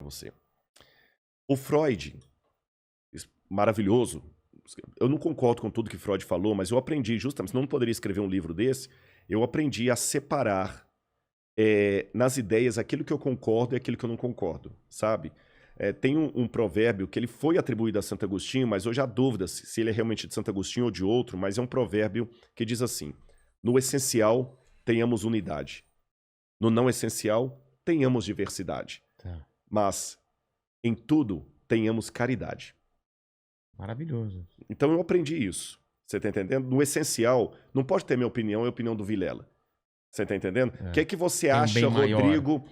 você. O Freud, maravilhoso, eu não concordo com tudo que Freud falou, mas eu aprendi justamente, senão eu não poderia escrever um livro desse, eu aprendi a separar nas ideias aquilo que eu concordo e aquilo que eu não concordo, sabe? Tem um provérbio que ele foi atribuído a Santo Agostinho, mas hoje há dúvida se ele é realmente de Santo Agostinho ou de outro, mas é um provérbio que diz assim: no essencial, tenhamos unidade. No não essencial, tenhamos diversidade. Tá. Mas, em tudo, tenhamos caridade. Maravilhoso. Então eu aprendi isso. Você tá entendendo? No essencial, não pode ter minha opinião e a opinião do Vilela. Você tá entendendo? O que é que você Tem um acha, bem maior. Rodrigo,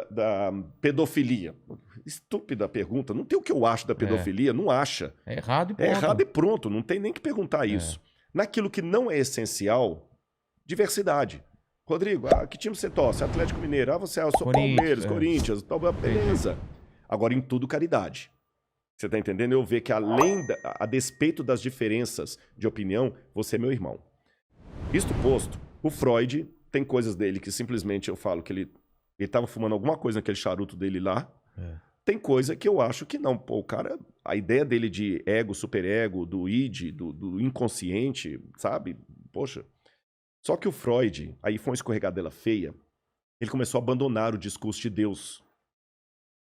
da pedofilia? Estúpida pergunta. Não tem o que eu acho da pedofilia, não acha. É errado e pronto. É errado e pronto, não tem nem que perguntar isso. Naquilo que não é essencial, diversidade. Rodrigo, que time você torce? Atlético Mineiro. Eu sou Palmeiras, Corinthians. Beleza. Agora, em tudo, caridade. Você tá entendendo? Eu vejo que a despeito das diferenças de opinião, você é meu irmão. Isto posto, o Freud tem coisas dele que simplesmente eu falo que ele tava fumando alguma coisa naquele charuto dele lá. Tem coisa que eu acho que não. Pô, o cara, a ideia dele de ego, superego, do id, do inconsciente, sabe? Poxa. Só que o Freud, aí foi uma escorregadela feia, ele começou a abandonar o discurso de Deus.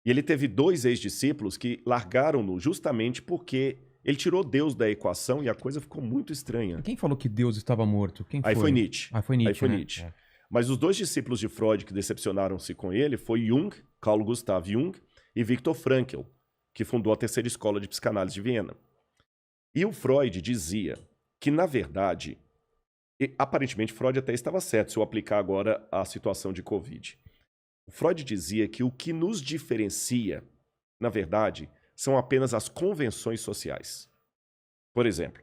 E ele teve 2 ex-discípulos que largaram-no justamente porque ele tirou Deus da equação e a coisa ficou muito estranha. Quem falou que Deus estava morto? Quem foi? Aí foi Nietzsche. Foi Nietzsche, Aí foi né? Nietzsche. Mas os 2 discípulos de Freud que decepcionaram-se com ele foi Jung, Carl Gustav Jung, e Viktor Frankl, que fundou a terceira escola de psicanálise de Viena. E o Freud dizia que, na verdade, aparentemente Freud até estava certo se eu aplicar agora a situação de Covid. O Freud dizia que o que nos diferencia, na verdade, são apenas as convenções sociais. Por exemplo,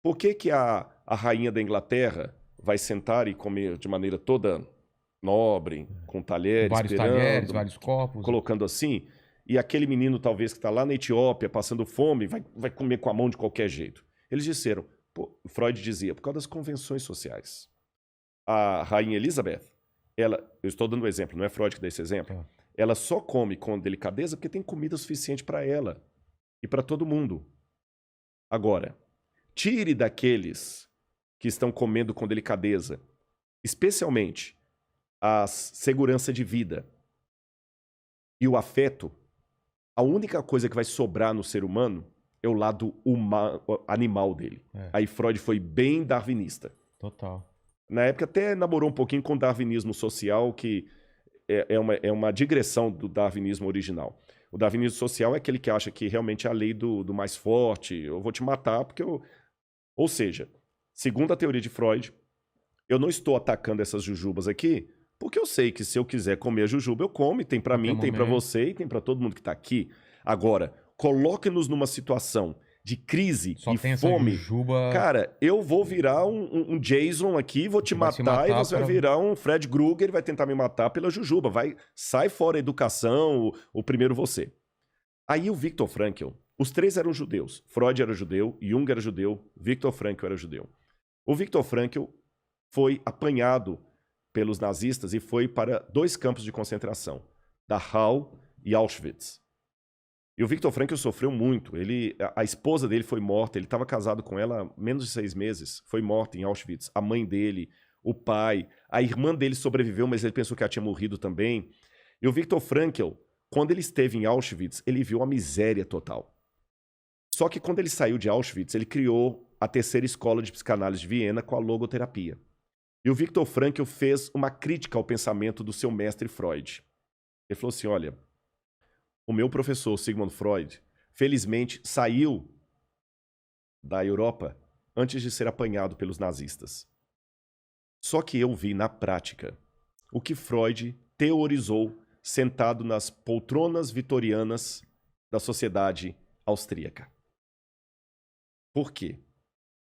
por que a rainha da Inglaterra vai sentar e comer de maneira toda nobre, com talheres, vários talheres, vários copos, colocando assim, e aquele menino talvez que está lá na Etiópia passando fome vai comer com a mão de qualquer jeito? Eles disseram, Freud dizia, por causa das convenções sociais. A rainha Elizabeth, eu estou dando um exemplo, não é Freud que dá esse exemplo, ela só come com delicadeza porque tem comida suficiente para ela e para todo mundo. Agora, tire daqueles que estão comendo com delicadeza, especialmente a segurança de vida e o afeto, a única coisa que vai sobrar no ser humano é o lado animal dele. Aí Freud foi bem darwinista. Total. Na época até namorou um pouquinho com o darwinismo social, que é uma digressão do darwinismo original. O darwinismo social é aquele que acha que realmente é a lei do mais forte, eu vou te matar porque eu... Ou seja, segundo a teoria de Freud, eu não estou atacando essas jujubas aqui, porque eu sei que se eu quiser comer a jujuba, eu como, tem pra mim, tem pra você e tem pra todo mundo que tá aqui. Agora, coloque-nos numa situação de crise e fome. Cara, eu vou virar um Jason aqui, vou te matar e você vai virar um Fred Krueger e vai tentar me matar pela jujuba. Sai fora a educação, o primeiro você. Aí o Viktor Frankl, os 3 eram judeus. Freud era judeu, Jung era judeu, Viktor Frankl era judeu. O Viktor Frankl foi apanhado pelos nazistas e foi para 2 campos de concentração, Dachau e Auschwitz. E o Viktor Frankl sofreu muito. A esposa dele foi morta, ele estava casado com ela há menos de 6 meses, foi morta em Auschwitz. A mãe dele, o pai, a irmã dele sobreviveu, mas ele pensou que ela tinha morrido também. E o Viktor Frankl, quando ele esteve em Auschwitz, ele viu a miséria total. Só que quando ele saiu de Auschwitz, ele criou a terceira escola de psicanálise de Viena com a logoterapia. E o Viktor Frankl fez uma crítica ao pensamento do seu mestre Freud. Ele falou assim, olha, o meu professor Sigmund Freud, felizmente, saiu da Europa antes de ser apanhado pelos nazistas. Só que eu vi na prática o que Freud teorizou sentado nas poltronas vitorianas da sociedade austríaca. Por quê?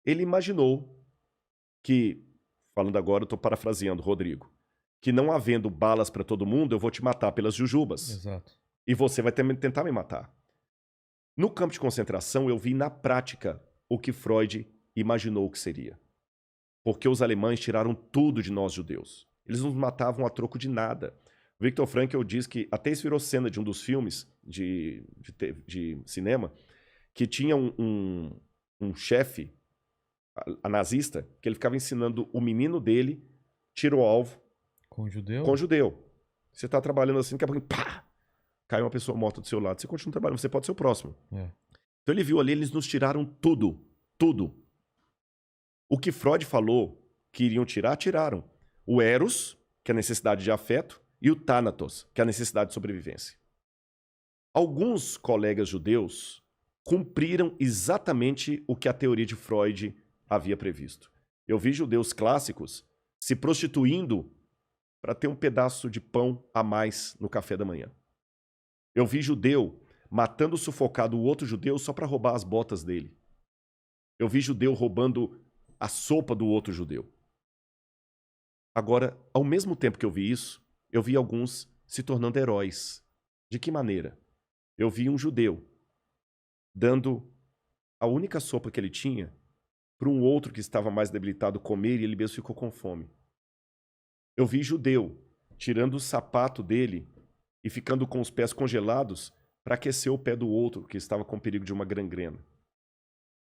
Ele imaginou que, falando agora, eu estou parafraseando, Rodrigo, que não havendo balas para todo mundo, eu vou te matar pelas jujubas. Exato. E você vai tentar me matar. No campo de concentração, eu vi na prática o que Freud imaginou que seria. Porque os alemães tiraram tudo de nós judeus. Eles nos matavam a troco de nada. Viktor Frankl diz que até isso virou cena de um dos filmes de cinema, que tinha um chefe, a nazista, que ele ficava ensinando o menino dele, tiro ao alvo. Com judeu? Com judeu. Você tá trabalhando assim, daqui a pouco, pá! Cai uma pessoa morta do seu lado. Você continua trabalhando, você pode ser o próximo. É. Então ele viu ali, eles nos tiraram tudo. Tudo. O que Freud falou que iriam tirar, tiraram. O eros, que é a necessidade de afeto, e o thanatos, que é a necessidade de sobrevivência. Alguns colegas judeus cumpriram exatamente o que a teoria de Freud havia previsto. Eu vi judeus clássicos se prostituindo para ter um pedaço de pão a mais no café da manhã. Eu vi judeu matando sufocado o outro judeu só para roubar as botas dele. Eu vi judeu roubando a sopa do outro judeu. Agora, ao mesmo tempo que eu vi isso, eu vi alguns se tornando heróis. De que maneira? Eu vi um judeu dando a única sopa que ele tinha para um outro que estava mais debilitado comer e ele mesmo ficou com fome. Eu vi judeu tirando o sapato dele e ficando com os pés congelados para aquecer o pé do outro que estava com perigo de uma gangrena.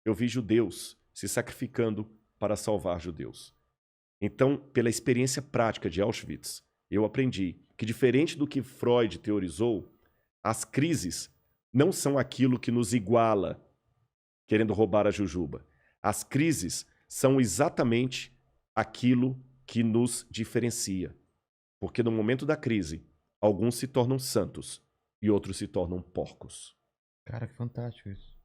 Eu vi judeus se sacrificando para salvar judeus. Então, pela experiência prática de Auschwitz, eu aprendi que, diferente do que Freud teorizou, as crises não são aquilo que nos iguala, querendo roubar a jujuba. As crises são exatamente aquilo que nos diferencia. Porque no momento da crise, alguns se tornam santos e outros se tornam porcos. Cara, que fantástico isso.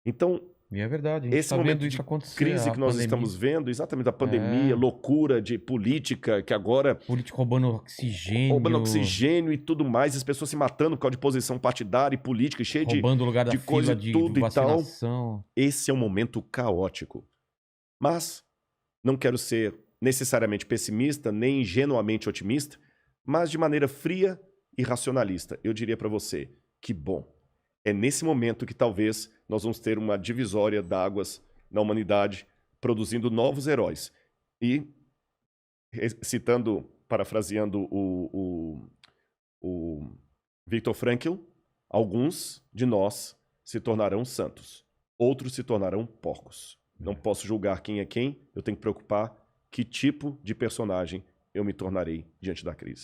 Então, e é verdade, a gente esse tá momento vendo de isso acontecer, crise que nós pandemia. estamos vendo, exatamente a pandemia, loucura de política, que agora... Político roubando oxigênio. Roubando oxigênio e tudo mais, as pessoas se matando por causa de posição partidária e política, cheia roubando o lugar da coisa fila de tudo e tal. vacinação. Esse é um momento caótico. Mas não quero ser necessariamente pessimista, nem ingenuamente otimista, mas de maneira fria e racionalista. Eu diria para você, que bom. É nesse momento que talvez nós vamos ter uma divisória d'águas na humanidade, produzindo novos heróis. E, citando, parafraseando o Viktor Frankl, alguns de nós se tornarão santos, outros se tornarão porcos. Não posso julgar quem é quem, eu tenho que preocupar que tipo de personagem eu me tornarei diante da crise.